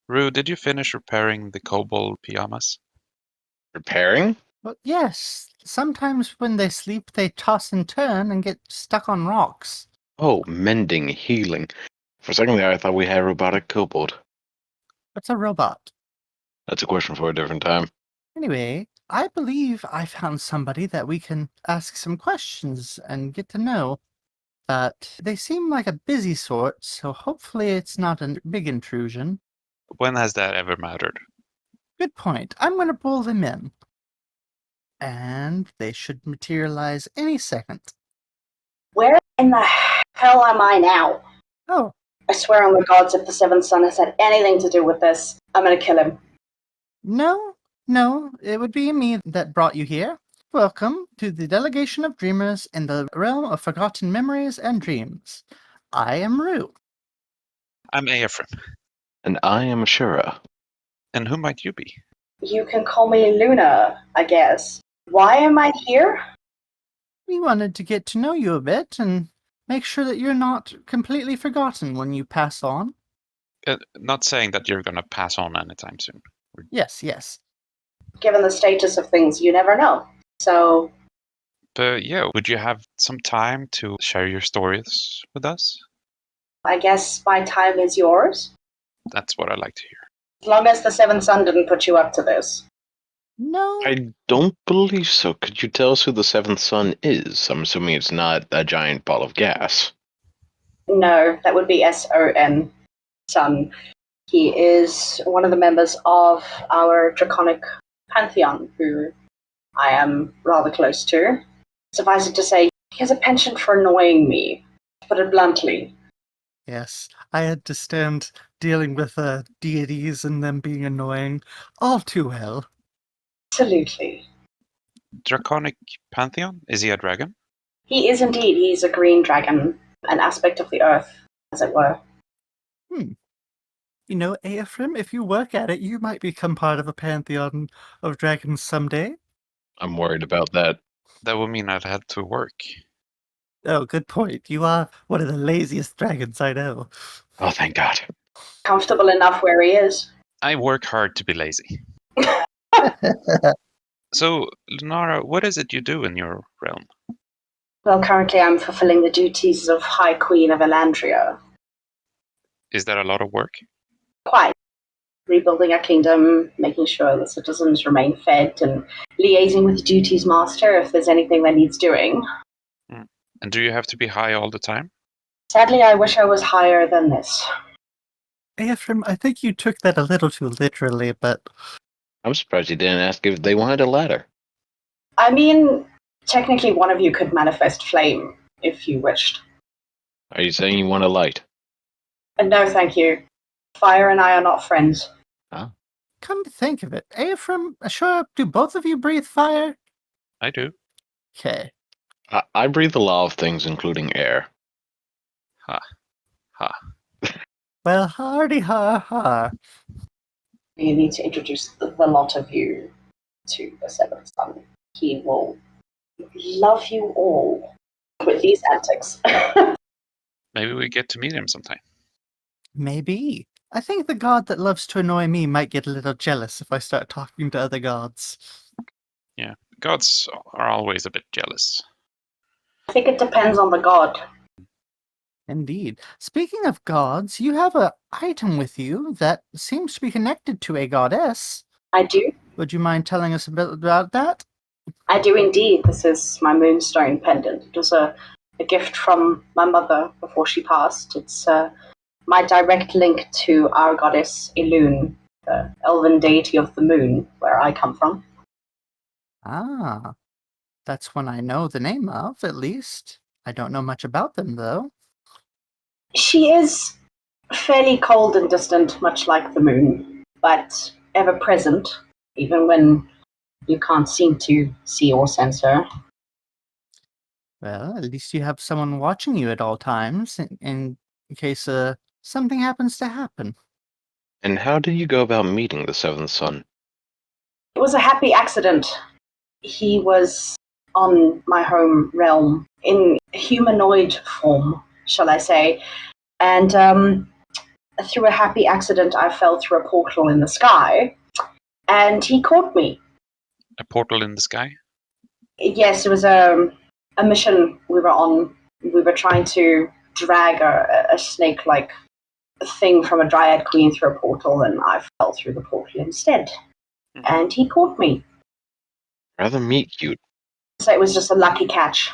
Rue, did you finish repairing the kobold pyjamas? Repairing? Well, yes. Sometimes when they sleep, they toss and turn and get stuck on rocks. Oh, mending, healing. For a second there, I thought we had a robotic kobold. What's a robot? That's a question for a different time. Anyway, I believe I found somebody that we can ask some questions and get to know. But they seem like a busy sort, so hopefully it's not a big intrusion. When has that ever mattered? Good point. I'm going to pull them in. And they should materialize any second. Where in the hell am I now? Oh, I swear on the gods, if the Seventh Son has had anything to do with this, I'm gonna kill him. no, it would be me that brought you here. Welcome to the Delegation of Dreamers in the realm of forgotten memories and dreams. I am Rue. I'm Ephraim. And I am Ashura. And who might you be? You can call me Luna, I guess. Why am I here? We wanted to get to know you a bit and make sure that you're not completely forgotten when you pass on. Not saying that you're going to pass on anytime soon. Yes. Given the status of things, you never know. So, But yeah, would you have some time to share your stories with us? I guess my time is yours. That's what I like to hear. As long as the Seventh Son didn't put you up to this. No, I don't believe so. Could you tell us who the Seventh Son is? I'm assuming it's not a giant ball of gas. No, that would be S1E52. Son. He is one of the members of our draconic pantheon, who I am rather close to. Suffice it to say, he has a penchant for annoying me, to put it bluntly. yes, I understand dealing with deities and them being annoying all too well. Absolutely. Draconic Pantheon? Is he a dragon? He is indeed. He's a green dragon, an aspect of the earth, as it were. You know, Ephraim, if you work at it, you might become part of a pantheon of dragons someday. I'm worried about that. That would mean I'd have to work. Oh, good point. You are one of the laziest dragons I know. Oh, thank God. Comfortable enough where he is. I work hard to be lazy. So, Lunara, what is it you do in your realm? Well, currently I'm fulfilling the duties of High Queen of Elandria. Is that a lot of work? Quite. Rebuilding our kingdom, making sure the citizens remain fed, and liaising with the duties master if there's anything that needs doing. And do you have to be high all the time? Sadly, I wish I was higher than this. Ephraim, I think you took that a little too literally, but... I'm surprised you didn't ask if they wanted a ladder. I mean, technically one of you could manifest flame, if you wished. Are you saying you want a light? No, thank you. Fire and I are not friends. Come to think of it, Ephraim, sure, do both of you breathe fire? I do. Okay. I breathe a lot of things, including air. Ha. Ha. Well, hardy ha. You need to introduce the lot of you to the Seventh Son. He will love you all with these antics. Maybe we get to meet him sometime. Maybe. I think the god that loves to annoy me might get a little jealous if I start talking to other gods. Yeah, gods are always a bit jealous. I think it depends on the god. Indeed. Speaking of gods, you have an item with you that seems to be connected to a goddess. I do. Would you mind telling us a bit about that? I do indeed. This is my moonstone pendant. It was a gift from my mother before she passed. It's my direct link to our goddess Elune, the elven deity of the moon, where I come from. Ah, that's one I know the name of, at least. I don't know much about them, though. She is fairly cold and distant, much like the moon, but ever present, even when you can't seem to see or sense her. Well, at least you have someone watching you at all times, in case something happens to happen. And how did you go about meeting the Seventh Son? It was a happy accident. He was on my home realm in humanoid form, shall I say, and through a happy accident, I fell through a portal in the sky, and he caught me. A portal in the sky? Yes, it was a mission we were on. We were trying to drag a snake-like thing from a dryad queen through a portal, and I fell through the portal instead. And he caught me. Rather meet cute. So it was just a lucky catch.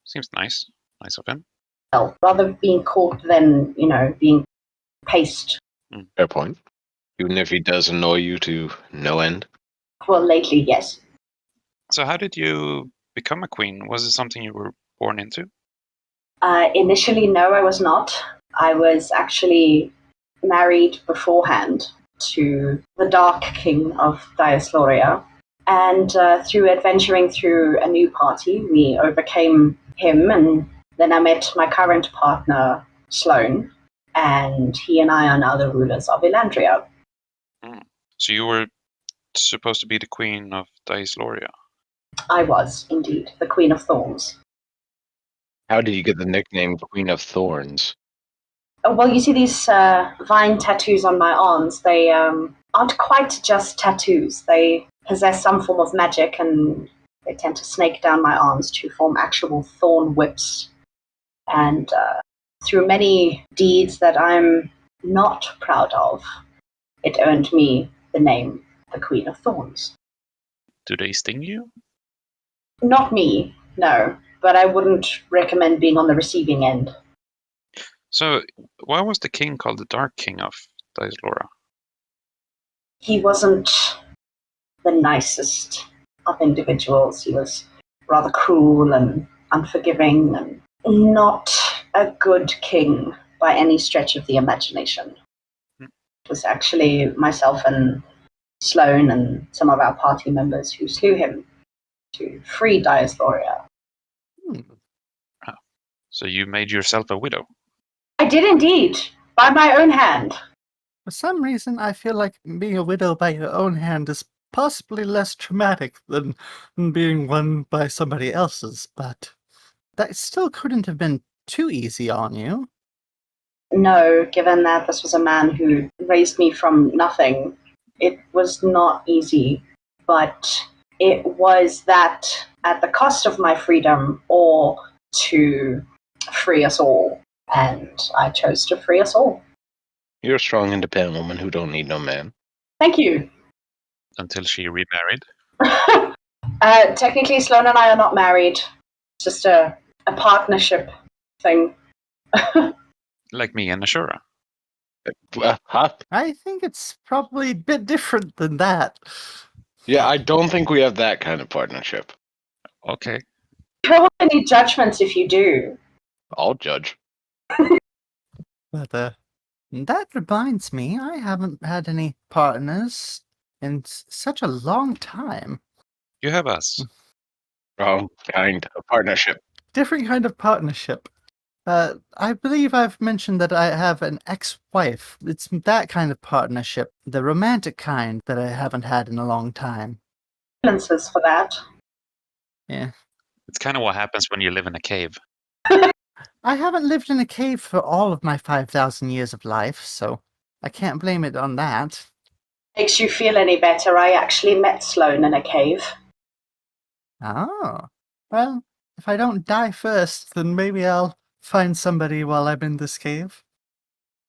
Seems nice. Nice of him. Well, rather being caught than, being paced. Fair point. Even if he does annoy you to no end. Well, lately, yes. So how did you become a queen? Was it something you were born into? Initially, no, I was not. I was actually married beforehand to the Dark King of Diosloria. And through adventuring through a new party, we overcame him, and then I met my current partner, Sloane, and he and I are now the rulers of Elandria. So you were supposed to be the queen of Diosloria? I was, indeed, the Queen of Thorns. How did you get the nickname Queen of Thorns? Well, you see these vine tattoos on my arms. They aren't quite just tattoos. They possess some form of magic, and they tend to snake down my arms to form actual thorn whips. And through many deeds that I'm not proud of, it earned me the name the Queen of Thorns. Do they sting you? Not me, no, but I wouldn't recommend being on the receiving end. So why was the king called the Dark King of Diosloria? He wasn't the nicest of individuals. He was rather cruel and unforgiving and not a good king by any stretch of the imagination. It was actually myself and Sloane and some of our party members who slew him to free Diosloria. So you made yourself a widow? I did indeed, by my own hand. For some reason, I feel like being a widow by your own hand is possibly less traumatic than being one by somebody else's, but that still couldn't have been too easy on you. No, given that this was a man who raised me from nothing, it was not easy, but it was that at the cost of my freedom or to free us all, and I chose to free us all. You're a strong, independent woman who don't need no man. Thank you. Until she remarried? Technically, Sloane and I are not married. It's just a partnership thing. Like me and Ashura? Huh? I think it's probably a bit different than that. Yeah, I don't think we have that kind of partnership. Okay. You don't have any judgments if you do. I'll judge. But that reminds me, I haven't had any partners in such a long time. You have us. Wrong kind of partnership. Different kind of partnership. I believe I've mentioned that I have an ex-wife. It's that kind of partnership, the romantic kind, that I haven't had in a long time. Condolences for that. Yeah. It's kind of what happens when you live in a cave. I haven't lived in a cave for all of my 5,000 years of life, so I can't blame it on that. Makes you feel any better, I actually met Sloane in a cave. Oh. Well, if I don't die first, then maybe I'll find somebody while I'm in this cave.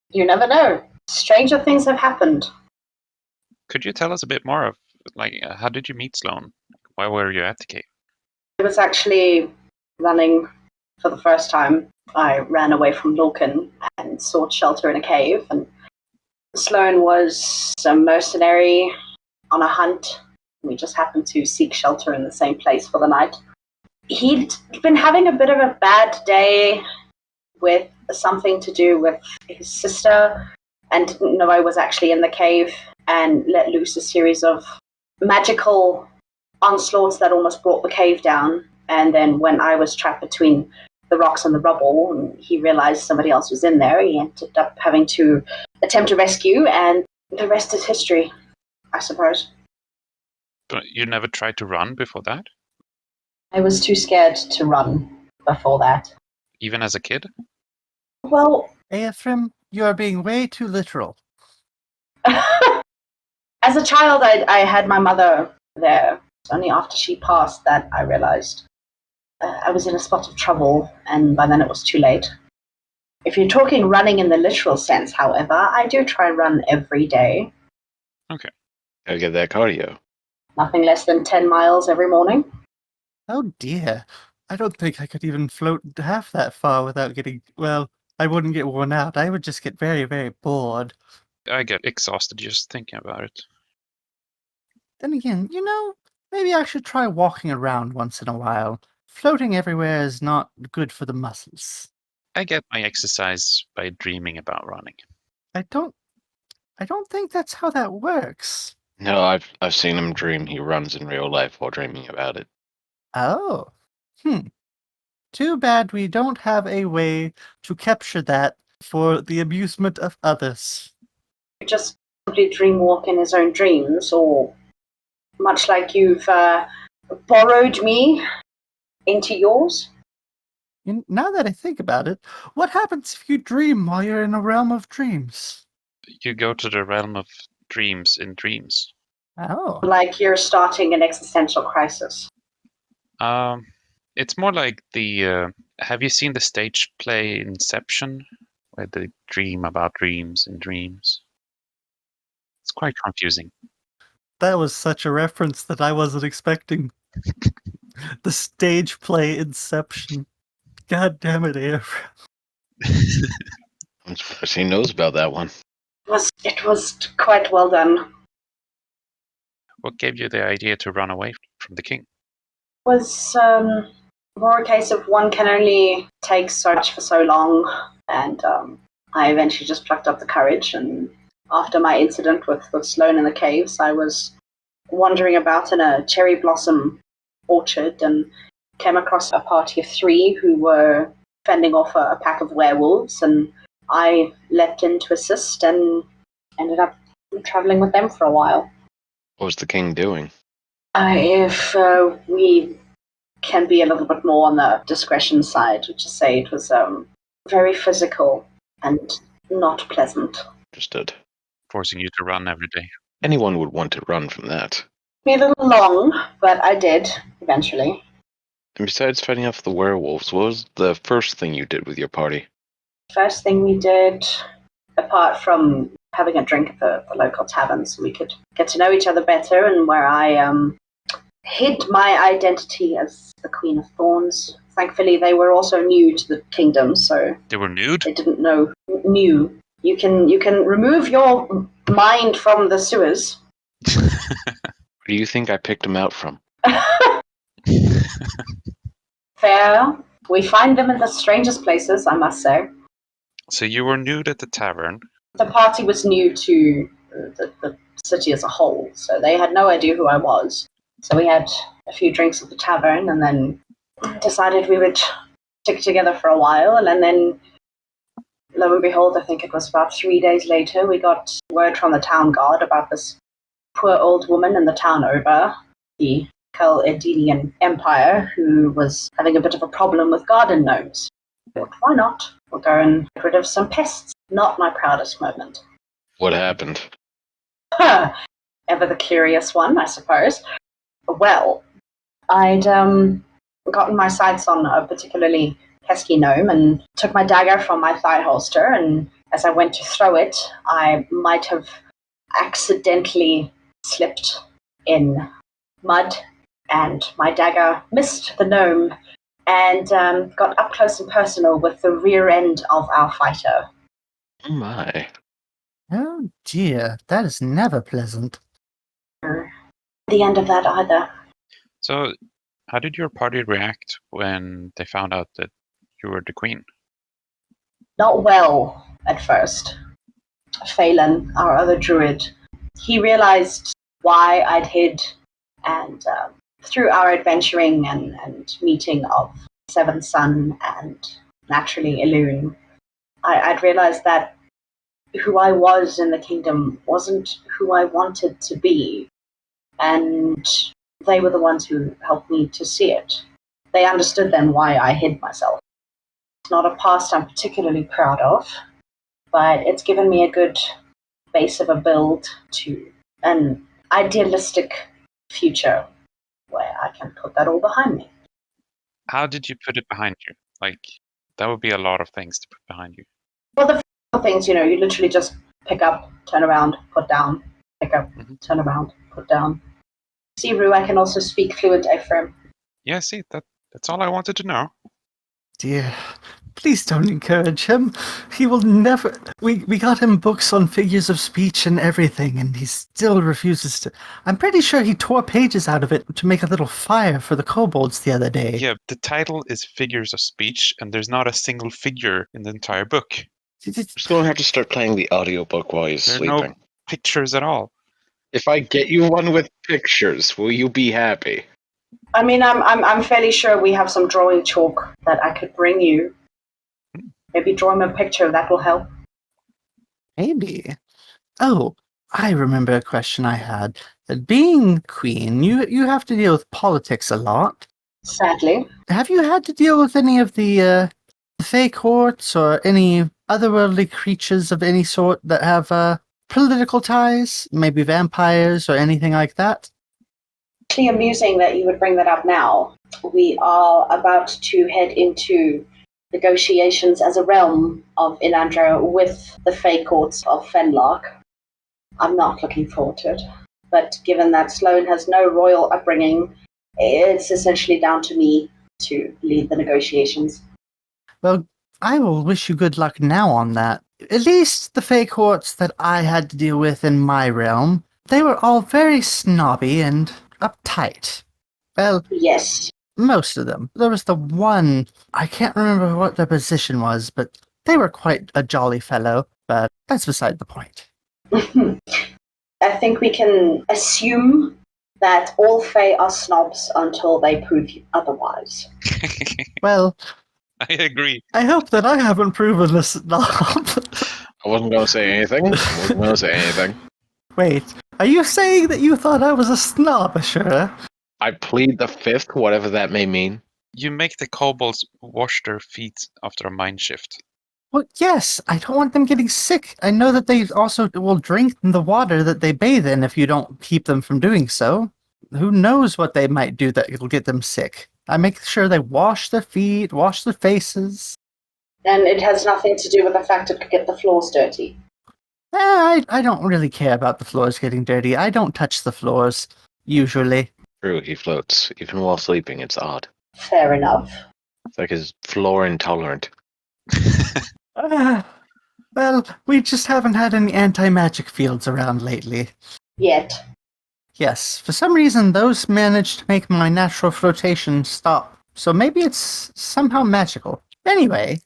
You never know. Stranger things have happened. Could you tell us a bit more of, how did you meet Sloane? Why were you at the cave? I was actually running for the first time. I ran away from Lorcan and sought shelter in a cave, and Sloane was a mercenary on a hunt. We just happened to seek shelter in the same place for the night. He'd been having a bit of a bad day with something to do with his sister and didn't know I was actually in the cave and let loose a series of magical onslaughts that almost brought the cave down. And then when I was trapped between the rocks and the rubble, and he realized somebody else was in there, he ended up having to attempt a rescue, and the rest is history, I suppose. But you never tried to run before that? I was too scared to run before that. Even as a kid? Well, Eothrim, You are being way too literal. As a child, I had my mother there. It's only after she passed that I realized I was in a spot of trouble, and by then it was too late. If you're talking running in the literal sense, however, I do try and run every day. Okay. Gotta get that cardio. Nothing less than 10 miles every morning. Oh dear. I don't think I could even float half that far without getting, well, I wouldn't get worn out. I would just get very, very bored. I get exhausted just thinking about it. Then again, maybe I should try walking around once in a while. Floating everywhere is not good for the muscles. I get my exercise by dreaming about running. I don't think that's how that works. No, I've seen him dream he runs in real life while dreaming about it. Oh. Too bad we don't have a way to capture that for the amusement of others. Just simply dream walk in his own dreams, or much like you've borrowed me into yours. Now that I think about it, what happens if you dream while you're in a realm of dreams? You go to the realm of dreams in dreams. Oh. Like you're starting an existential crisis. It's more like the. Have you seen the stage play Inception, where they dream about dreams in dreams? It's quite confusing. That was such a reference that I wasn't expecting. The stage play Inception. God damn it, Air. I'm surprised he knows about that one. It was quite well done. What gave you the idea to run away from the king? It was more a case of one can only take so much for so long, and I eventually just plucked up the courage, and after my incident with Sloane in the caves, I was wandering about in a cherry blossom orchard and came across a party of 3 who were fending off a pack of werewolves, and I leapt in to assist and ended up traveling with them for a while. What was the king doing? If we can be a little bit more on the discretion side, to say it was very physical and not pleasant. Understood. Forcing you to run every day. Anyone would want to run from that. Be a little long, but I did eventually. And besides fighting off the werewolves, what was the first thing you did with your party? First thing we did, apart from having a drink at the local tavern so we could get to know each other better, and where I hid my identity as the Queen of Thorns. Thankfully, they were also new to the kingdom, so They were nude? they didn't know. New. You can remove your mind from the sewers. Where do you think I picked him out from? Fair. We find them in the strangest places, I must say. So you were nude at the tavern. The party was new to the city as a whole, so they had no idea who I was. So we had a few drinks at the tavern and then decided we would stick together for a while. And then, lo and behold, I think it was about 3 days later, we got word from the town guard about this poor old woman in the town over, the Chaldean Empire, who was having a bit of a problem with garden gnomes. But why not? We'll go and get rid of some pests. Not my proudest moment. What happened? Ever the curious one, I suppose. Well, I'd gotten my sights on a particularly pesky gnome and took my dagger from my thigh holster, and as I went to throw it, I might have accidentally slipped in mud, and my dagger missed the gnome and got up close and personal with the rear end of our fighter. Oh my. Oh dear, that is never pleasant. The end of that either. So how did your party react when they found out that you were the queen? Not well at first. Phelan, our other druid, he realized why I'd hid, and through our adventuring and meeting of Seventh Son and naturally Elune, I'd realized that who I was in the kingdom wasn't who I wanted to be, and they were the ones who helped me to see it. They understood then why I hid myself. It's not a past I'm particularly proud of, but it's given me a good base of a build to an idealistic future where I can put that all behind me. How did you put it behind you? Like, that would be a lot of things to put behind you. Well, the things, you literally just pick up, turn around, put down, pick up, turn around, put down. See, Rue, I can also speak fluent Ephraim. Yeah, see, that's all I wanted to know. Dear, please don't encourage him. He will never... We got him books on figures of speech and everything, and he still refuses to... I'm pretty sure he tore pages out of it to make a little fire for the kobolds the other day. Yeah, the title is Figures of Speech, and there's not a single figure in the entire book. Just going to have to start playing the audiobook while he's There are sleeping. no pictures at all. If I get you one with pictures, will you be happy? I mean, I'm fairly sure we have some drawing chalk that I could bring you. Maybe draw him a picture, that will help. Maybe. Oh, I remember a question I had. Being queen, you have to deal with politics a lot. Sadly. Have you had to deal with any of the Fey courts or any otherworldly creatures of any sort that have political ties? Maybe vampires or anything like that? Actually amusing that you would bring that up now. We are about to head into negotiations as a realm of Elandria with the Fey courts of Fenlark. I'm not looking forward to it. But given that Sloane has no royal upbringing, it's essentially down to me to lead the negotiations. Well, I will wish you good luck now on that. At least the Fey courts that I had to deal with in my realm, they were all very snobby and uptight. Well, yes. Most of them. There was the one, I can't remember what their position was, but they were quite a jolly fellow, but that's beside the point. I think we can assume that all Fae are snobs until they prove otherwise. Well, I agree. I hope that I haven't proven a snob. I wasn't going to say anything. Wait, are you saying that you thought I was a snob, Ashura? I plead the fifth, whatever that may mean. You make the kobolds wash their feet after a mine shift. Well, yes, I don't want them getting sick. I know that they also will drink the water that they bathe in if you don't keep them from doing so. Who knows what they might do that will get them sick. I make sure they wash their feet, wash their faces. And it has nothing to do with the fact it could get the floors dirty. I don't really care about the floors getting dirty. I don't touch the floors, usually. True, he floats. Even while sleeping, it's odd. Fair enough. It's like he's floor intolerant. Well, we just haven't had any anti-magic fields around lately. Yet. Yes, for some reason those managed to make my natural flotation stop. So maybe it's somehow magical. Anyway,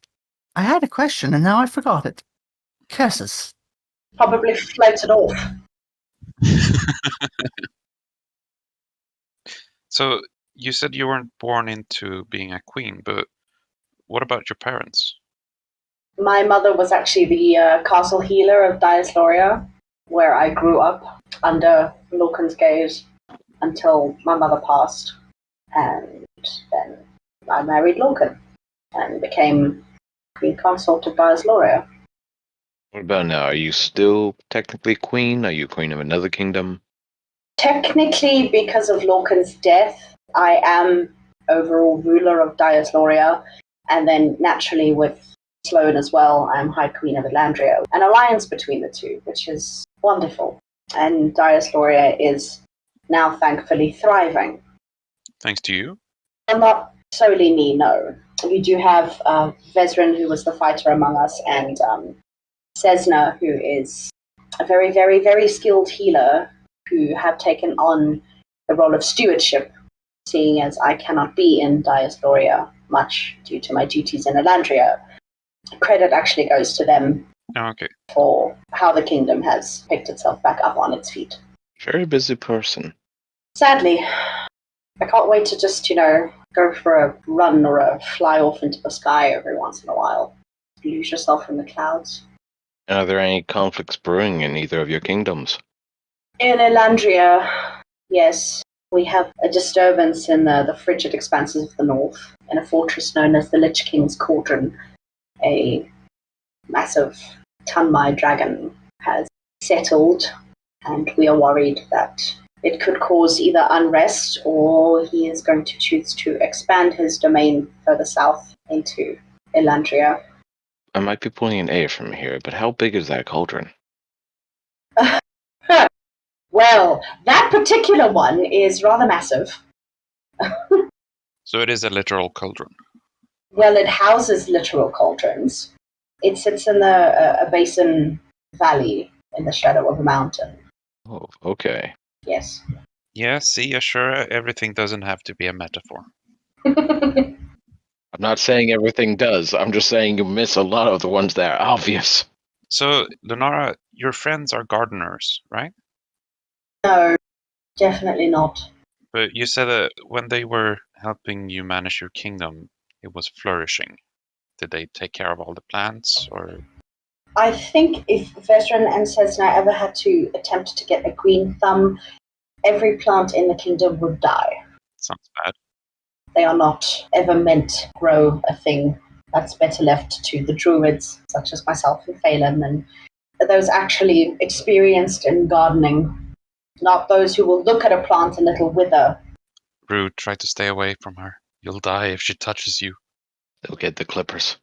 I had a question and now I forgot it. Curses. Probably floated off. So, you said you weren't born into being a queen, but what about your parents? My mother was actually the castle healer of Diosloria, where I grew up under Lorcan's gaze until my mother passed. And then I married Lorcan and became queen consort of Diosloria. What about now? Are you still technically queen? Are you queen of another kingdom? Technically, because of Lorcan's death, I am overall ruler of Diosloria, and then naturally with Sloane as well, I'm High Queen of Elandria. An alliance between the two, which is wonderful. And Diosloria is now thankfully thriving. Thanks to you? Well, not solely me, no. We do have Vezrin, who was the fighter among us, and Cesna, who is a very, very, very skilled healer who have taken on the role of stewardship, seeing as I cannot be in Diosloria much due to my duties in Elandria. Credit actually goes to them for how the kingdom has picked itself back up on its feet. Very busy person. Sadly, I can't wait to just, go for a run or a fly off into the sky every once in a while. Lose yourself in the clouds. Are there any conflicts brewing in either of your kingdoms? In Elandria, yes. We have a disturbance in the frigid expanses of the north, in a fortress known as the Lich King's Cauldron. A massive Tanmai dragon has settled, and we are worried that it could cause either unrest or he is going to choose to expand his domain further south into Elandria. I might be pulling an A from here, but how big is that cauldron? Well, that particular one is rather massive. So it is a literal cauldron. Well, it houses literal cauldrons. It sits in a basin valley in the shadow of a mountain. Oh, okay. Yes. Yeah, see, Ashura, everything doesn't have to be a metaphor. I'm not saying everything does. I'm just saying you miss a lot of the ones that are obvious. So, Lunara, your friends are gardeners, right? No, definitely not. But you said that when they were helping you manage your kingdom, it was flourishing. Did they take care of all the plants, or? I think if Vezran and Cesna ever had to attempt to get a green thumb, every plant in the kingdom would die. Sounds bad. They are not ever meant to grow a thing. That's better left to the druids, such as myself and Phelan, and those actually experienced in gardening, not those who will look at a plant and it'll wither. Rue, try to stay away from her. You'll die if she touches you. They'll get the clippers.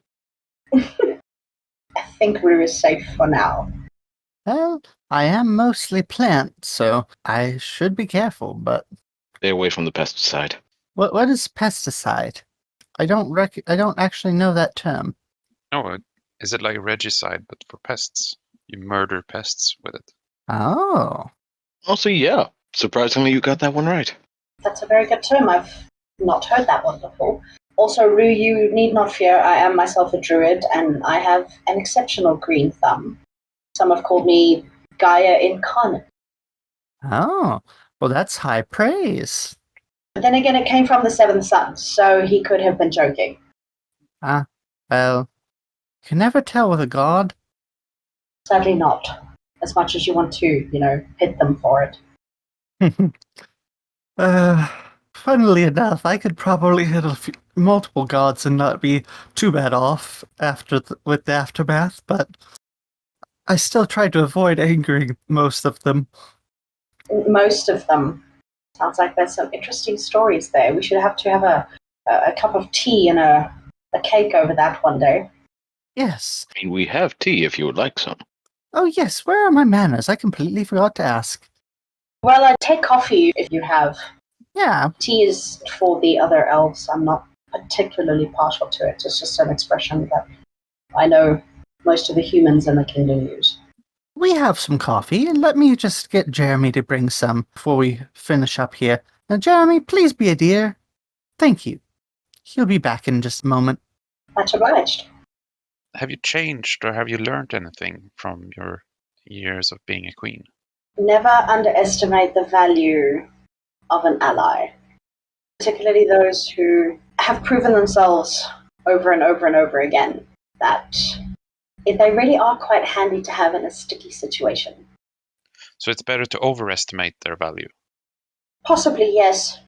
I think Rue is safe for now. Well, I am mostly plant, so I should be careful, but Stay away from the pesticide. what is pesticide? I don't actually know that term. No, is it like regicide, but for pests? You murder pests with it. Oh. Also, yeah. Surprisingly, you got that one right. That's a very good term. I've not heard that one before. Also, Rue, you need not fear. I am myself a druid, and I have an exceptional green thumb. Some have called me Gaia Incarnate. Oh. Well, that's high praise. But then again, it came from the seventh son, so he could have been joking. Well, you can never tell with a god. Sadly not. As much as you want to, hit them for it. Funnily enough, I could probably hit multiple gods and not be too bad off with the aftermath, but I still try to avoid angering most of them. Most of them. Sounds like there's some interesting stories there. We should have to have a cup of tea and a cake over that one day. Yes. I mean, we have tea if you would like some. Oh yes, where are my manners? I completely forgot to ask. Well, I'd take coffee if you have. Yeah, Tea is for the other elves. I'm not particularly partial to it. It's just an expression that I know most of the humans in the kingdom use. we have some coffee, and let me just get Jeremy to bring some before we finish up here. Now, Jeremy, please be a dear. Thank you. He'll be back in just a moment. Much obliged. Have you changed or have you learned anything from your years of being a queen? Never underestimate the value of an ally, particularly those who have proven themselves over and over and over again that they really are quite handy to have in a sticky situation. So it's better to overestimate their value. Possibly, yes,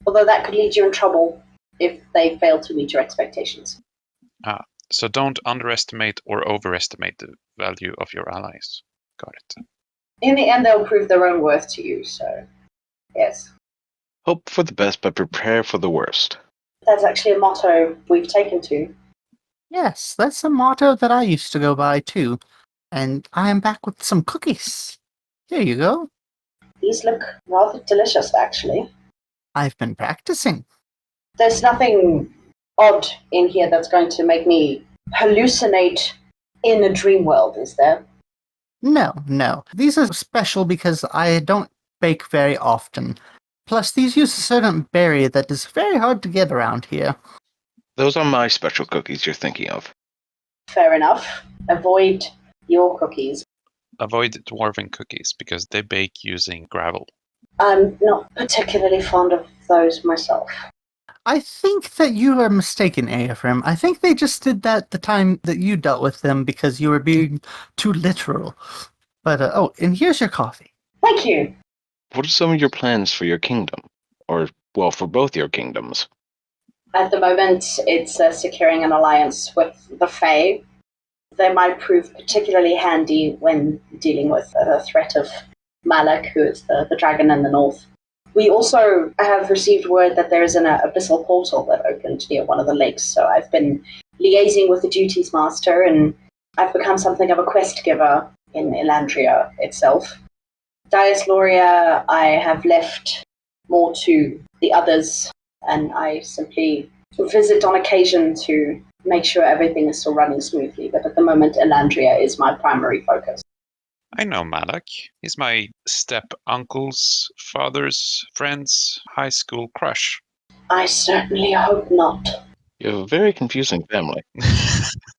although that could lead you in trouble if they fail to meet your expectations. So don't underestimate or overestimate the value of your allies. Got it. In the end, they'll prove their own worth to you, so yes. Hope for the best, but prepare for the worst. That's actually a motto we've taken to. Yes, that's a motto that I used to go by too. And I am back with some cookies. Here you go. These look rather delicious, actually. I've been practicing. There's nothing odd in here that's going to make me hallucinate in a dream world, is there? No. These are special because I don't bake very often. Plus, these use a certain berry that is very hard to get around here. Those are my special cookies you're thinking of. Fair enough. Avoid your cookies. Avoid dwarven cookies because they bake using gravel. I'm not particularly fond of those myself. I think that you are mistaken, Ephraim. I think they just did that the time that you dealt with them because you were being too literal. But, and here's your coffee. Thank you. What are some of your plans for your kingdom? Or, well, for both your kingdoms? At the moment, it's securing an alliance with the Fae. They might prove particularly handy when dealing with the threat of Malak, who is the dragon in the north. We also have received word that there is an abyssal portal that opened near one of the lakes, so I've been liaising with the duties master, and I've become something of a quest giver in Elandria itself. Dias Loria, I have left more to the others, and I simply visit on occasion to make sure everything is still running smoothly, but at the moment Elandria is my primary focus. I know Malak. He's my step-uncle's father's friend's high school crush. I certainly hope not. You have a very confusing family.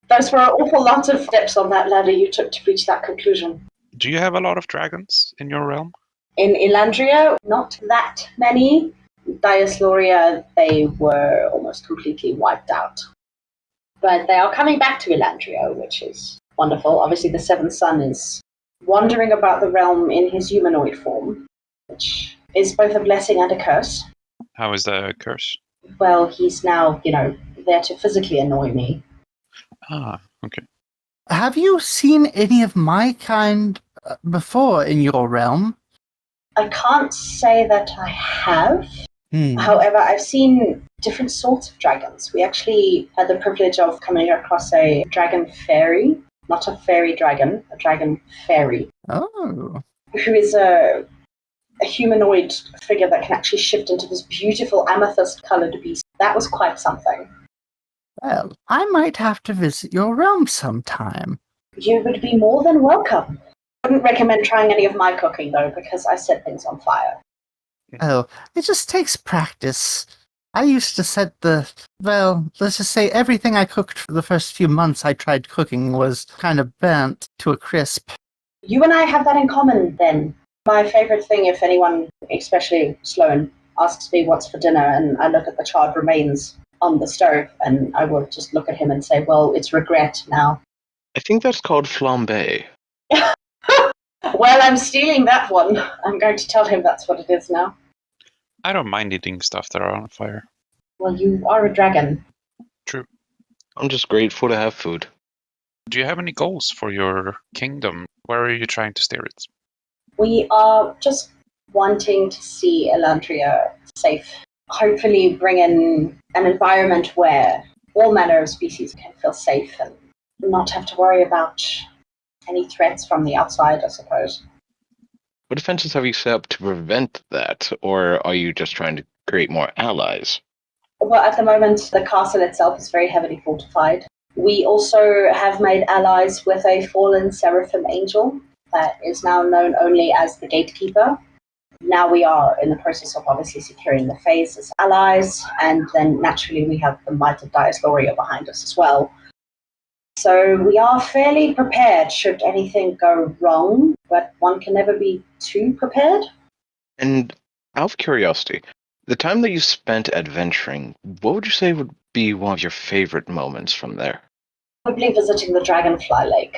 Those were an awful lot of steps on that ladder you took to reach that conclusion. Do you have a lot of dragons in your realm? In Elandria, not that many. Dias Loria, they were almost completely wiped out. But they are coming back to Elandria, which is wonderful. Obviously, the Seventh Son is wandering about the realm in his humanoid form, which is both a blessing and a curse. How is the curse? Well, he's now, there to physically annoy me. Ah, okay. Have you seen any of my kind before in your realm? I can't say that I have. However, I've seen different sorts of dragons. We actually had the privilege of coming across a dragon fairy, not a fairy dragon, a dragon fairy. Oh. Who is a humanoid figure that can actually shift into this beautiful amethyst-colored beast. That was quite something. Well, I might have to visit your realm sometime. You would be more than welcome. I wouldn't recommend trying any of my cooking, though, because I set things on fire. Oh, it just takes practice. I used to set let's just say everything I cooked for the first few months I tried cooking was kind of burnt to a crisp. You and I have that in common, then. My favorite thing, if anyone, especially Sloan, asks me what's for dinner, and I look at the charred remains on the stove, and I will just look at him and say, well, it's regret now. I think that's called flambe. Well, I'm stealing that one. I'm going to tell him that's what it is now. I don't mind eating stuff that are on fire. Well, you are a dragon. True. I'm just grateful to have food. Do you have any goals for your kingdom? Where are you trying to steer it? We are just wanting to see Elandria safe. Hopefully bring in an environment where all manner of species can feel safe and not have to worry about any threats from the outside, I suppose. What defenses have you set up to prevent that, or are you just trying to create more allies? Well, at the moment, the castle itself is very heavily fortified. We also have made allies with a fallen seraphim angel that is now known only as the Gatekeeper. Now we are in the process of obviously securing the Fays as allies, and then naturally we have the might of Dias Loria behind us as well. So we are fairly prepared should anything go wrong, but one can never be too prepared. And out of curiosity, the time that you spent adventuring, what would you say would be one of your favorite moments from there? Probably visiting the Dragonfly Lake.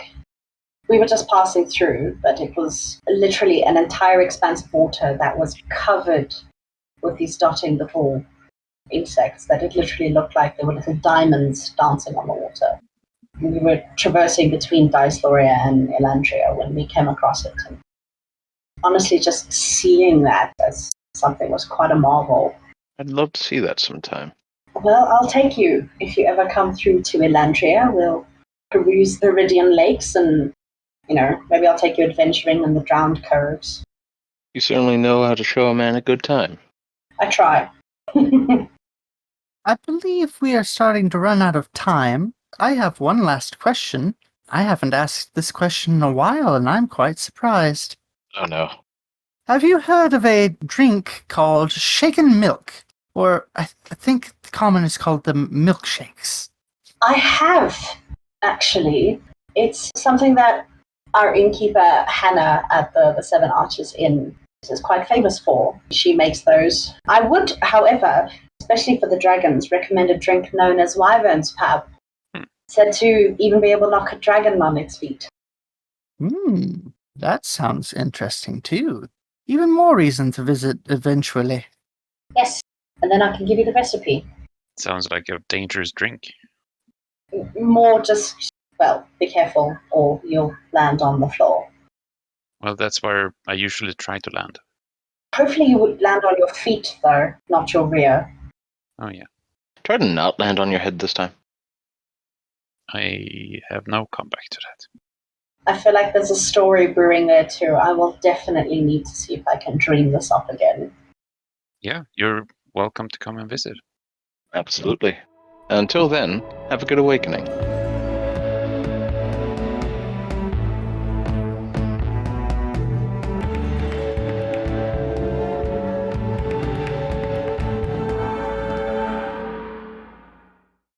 We were just passing through, but it was literally an entire expanse of water that was covered with these dotting little insects that it literally looked like they were little diamonds dancing on the water. We were traversing between Dias Loria and Elandria when we came across it. And honestly, just seeing that as something was quite a marvel. I'd love to see that sometime. Well, I'll take you. If you ever come through to Elandria, we'll peruse the Viridian Lakes and, maybe I'll take you adventuring in the Drowned Coves. You certainly know how to show a man a good time. I try. I believe we are starting to run out of time. I have one last question. I haven't asked this question in a while, and I'm quite surprised. Oh no. Have you heard of a drink called shaken milk? Or I think the common is called the milkshakes. I have, actually. It's something that our innkeeper, Hannah, at the Seven Arches Inn, is quite famous for. She makes those. I would, however, especially for the dragons, recommend a drink known as Wyvern's Pap. Said to even be able to knock a dragon on its feet. That sounds interesting too. Even more reason to visit eventually. Yes, and then I can give you the recipe. Sounds like a dangerous drink. More just well, be careful or you'll land on the floor. Well, that's where I usually try to land. Hopefully you would land on your feet, though, not your rear. Oh, yeah. Try to not land on your head this time. I have no comeback to that. I feel like there's a story brewing there, too. I will definitely need to see if I can dream this up again. Yeah, you're welcome to come and visit. Absolutely. Until then, have a good awakening.